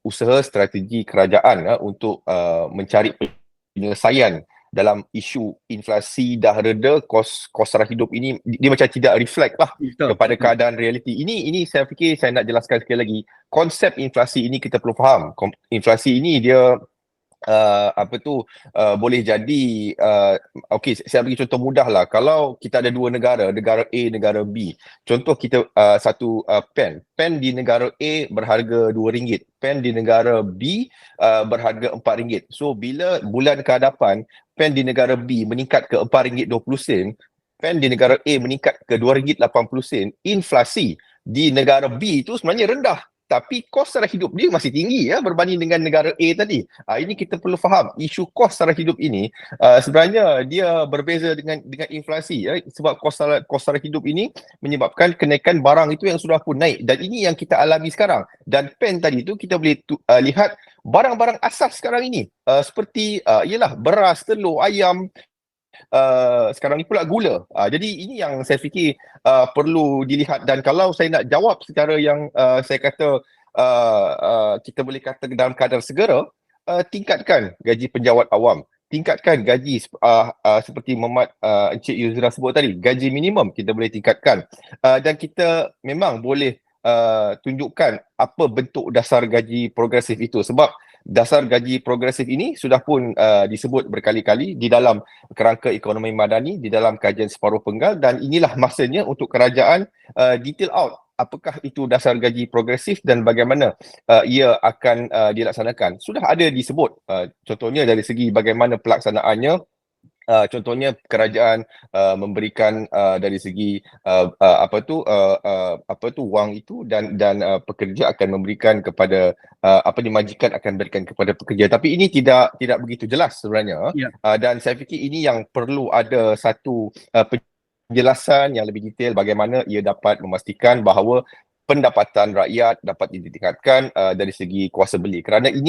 usaha strategi kerajaan untuk mencari penyelesaian dalam isu inflasi dah reda, kos sara hidup ini dia macam tidak reflect lah Betul. kepada keadaan realiti. Ini saya fikir saya nak jelaskan sekali lagi. Konsep inflasi ini kita perlu faham. Inflasi ini dia boleh jadi okey, saya bagi contoh mudah lah. Kalau kita ada dua negara, negara A, negara B. Contoh kita satu pen di negara A berharga RM2, pen di negara B berharga RM4. So bila bulan ke hadapan pen di negara B meningkat ke RM4.20, pen di negara A meningkat ke RM2.80, inflasi di negara B itu sebenarnya rendah. Tapi kos sara hidup dia masih tinggi berbanding dengan negara A tadi. Ini kita perlu faham isu kos sara hidup ini sebenarnya dia berbeza dengan inflasi sebab kos sara hidup ini menyebabkan kenaikan barang itu yang sudah pun naik, dan ini yang kita alami sekarang. Dan pen tadi tu kita boleh lihat barang-barang asas sekarang ini seperti ialah beras, telur, ayam, sekarang ni pula gula. Jadi ini yang saya fikir perlu dilihat, dan kalau saya nak jawab secara yang saya kata kita boleh kata dalam kadar segera, tingkatkan gaji penjawat awam, tingkatkan gaji seperti Encik Yuzra sebut tadi, gaji minimum kita boleh tingkatkan, dan kita memang boleh tunjukkan apa bentuk dasar gaji progresif itu, sebab dasar gaji progresif ini sudah pun disebut berkali-kali di dalam kerangka ekonomi madani, di dalam kajian separuh penggal, dan inilah masanya untuk kerajaan detail out apakah itu dasar gaji progresif dan bagaimana ia akan dilaksanakan. Sudah ada disebut contohnya dari segi bagaimana pelaksanaannya. Contohnya kerajaan memberikan dari segi wang itu, dan pekerja akan memberikan kepada majikan akan berikan kepada pekerja, tapi ini tidak begitu jelas sebenarnya. Dan saya fikir ini yang perlu ada satu penjelasan yang lebih detail bagaimana ia dapat memastikan bahawa pendapatan rakyat dapat ditingkatkan dari segi kuasa beli, kerana ini